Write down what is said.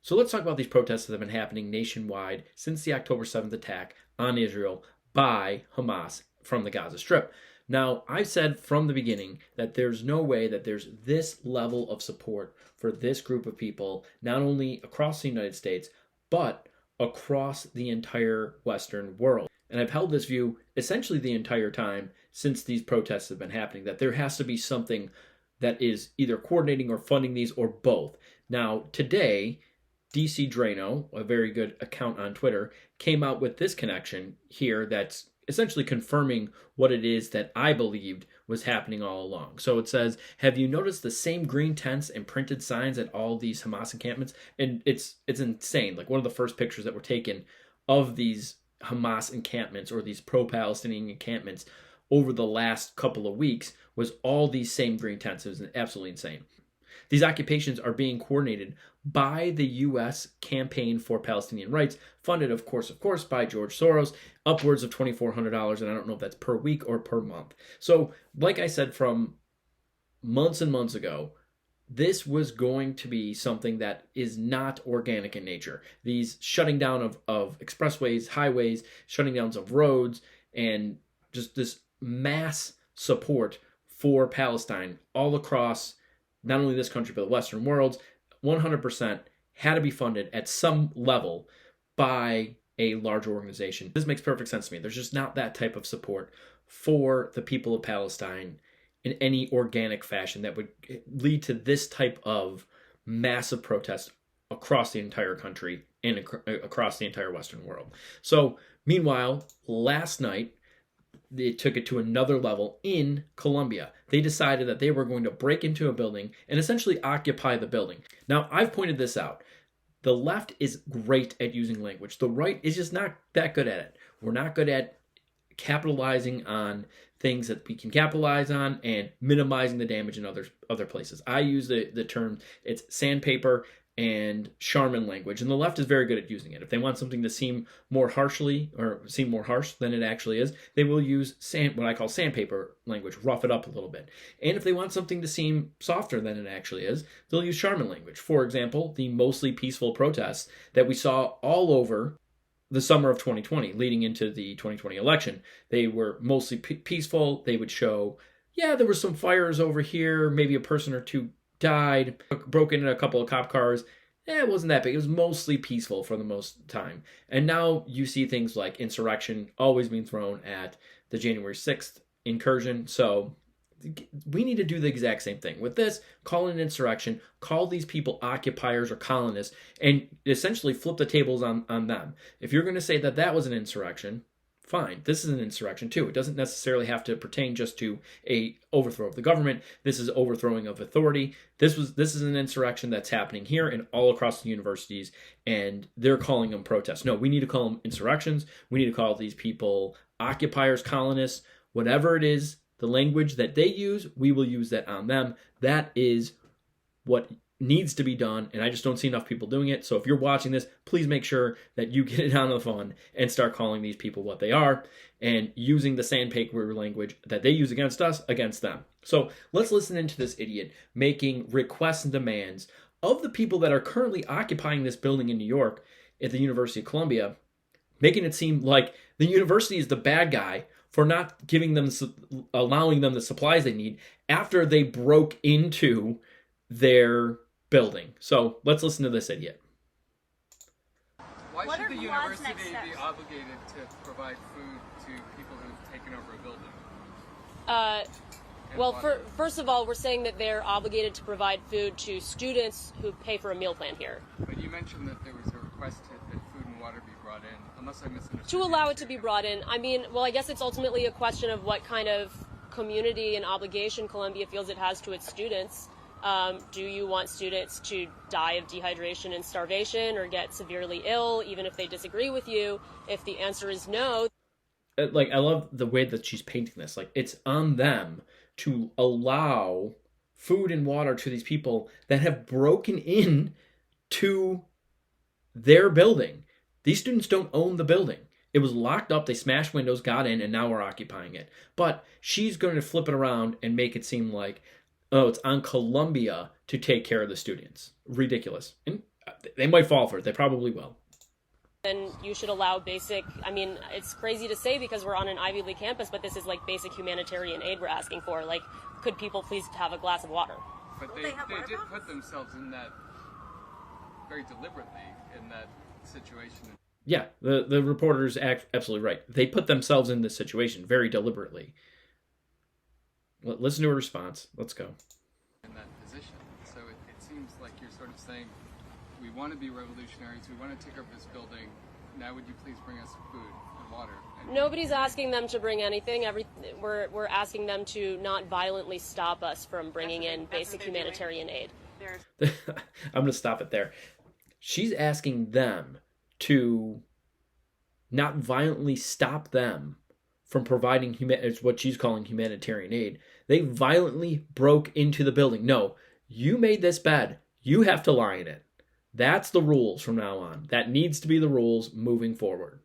So let's talk about these protests that have been happening nationwide since the October 7th attack on Israel by Hamas from the Gaza Strip. Now, I've said from the beginning that there's no way that there's this level of support for this group of people, not only across the United States, but across the entire Western world. And I've held this view essentially the entire time since these protests have been happening, that there has to be something that is either coordinating or funding these or both. Now, today, DC Drano, a very good account on Twitter, came out with this connection here that's essentially confirming what it is that I believed was happening all along. So it says, have you noticed the same green tents and printed signs at all these Hamas encampments? And it's insane. Like, one of the first pictures that were taken of these Hamas encampments or these pro-Palestinian encampments over the last couple of weeks was all these same green tents. It was absolutely insane. These occupations are being coordinated by the U.S. Campaign for Palestinian Rights, funded, of course, by George Soros, upwards of $2,400, and I don't know if that's per week or per month. So, like I said from months and months ago, this was going to be something that is not organic in nature. These shutting down of expressways, highways, shutting downs of roads, and just this mass support for Palestine all across not only this country, but the Western world, 100% had to be funded at some level by a large organization. This makes perfect sense to me. There's just not that type of support for the people of Palestine in any organic fashion that would lead to this type of massive protest across the entire country and across the entire Western world. So, meanwhile, last night, they took it to another level in Colombia. They decided that they were going to break into a building and essentially occupy the building. Now, I've pointed this out. The left is great at using language. The right is just not that good at it. We're not good at capitalizing on things that we can capitalize on and minimizing the damage in other places. I use the term, it's sandpaper and Charmin language, and the left is very good at using it. If they want something to seem more harsh than it actually is, they will use what I call sandpaper language, rough it up a little bit. And if they want something to seem softer than it actually is, they'll use Charmin language. For example, the mostly peaceful protests that we saw all over the summer of 2020, leading into the 2020 election. They were mostly peaceful. They would show, yeah, there were some fires over here, maybe a person or two died, broke into a couple of cop cars. It wasn't that big. It was mostly peaceful for the most time. And now you see things like insurrection always being thrown at the January 6th incursion. So we need to do the exact same thing. With this, call it an insurrection, call these people occupiers or colonists, and essentially flip the tables on them. If you're going to say that that was an insurrection, fine. This is an insurrection too. It doesn't necessarily have to pertain just to a overthrow of the government. This is overthrowing of authority. This is an insurrection that's happening here and all across the universities, and they're calling them protests. No, we need to call them insurrections. We need to call these people occupiers, colonists, whatever it is. The language that they use, we will use that on them. That is what needs to be done, and I just don't see enough people doing it. So if you're watching this, please make sure that you get it on the phone and start calling these people what they are and using the sandpaper language that they use against us, against them. So let's listen into this idiot making requests and demands of the people that are currently occupying this building in New York at the University of Columbia, making it seem like the university is the bad guy for not allowing them the supplies they need after they broke into their building. So let's listen to this idiot. Why should the university be obligated to provide food to people who've taken over a building? First of all, we're saying that they're obligated to provide food to students who pay for a meal plan here. But you mentioned that there was a request that food and water be brought in, unless I misunderstood. To allow it to be brought in. I guess it's ultimately a question of what kind of community and obligation Columbia feels it has to its students. Do you want students to die of dehydration and starvation or get severely ill, even if they disagree with you? If the answer is no. I love the way that she's painting this. It's on them to allow food and water to these people that have broken in to their building. These students don't own the building. It was locked up, they smashed windows, got in, and now we're occupying it. But she's going to flip it around and make it seem like, oh, it's on Columbia to take care of the students. Ridiculous. And they might fall for it. They probably will. Then you should allow basic, I mean, it's crazy to say because we're on an Ivy League campus, but this is like basic humanitarian aid we're asking for. Like, could people please have a glass of water? But they did put themselves in that very deliberately in that situation. Yeah, the reporter's absolutely right. They put themselves in this situation very deliberately. Listen to her response. Let's go. In that position. So it seems like you're sort of saying, we want to be revolutionaries, we want to take over this building, now would you please bring us food and water? And Nobody's asking them to bring anything. We're asking them to not violently stop us from bringing in basic humanitarian aid. I'm going to stop it there. She's asking them to not violently stop them from providing it's what she's calling humanitarian aid. They violently broke into the building. No, you made this bed. You have to lie in it. That's the rules from now on. That needs to be the rules moving forward.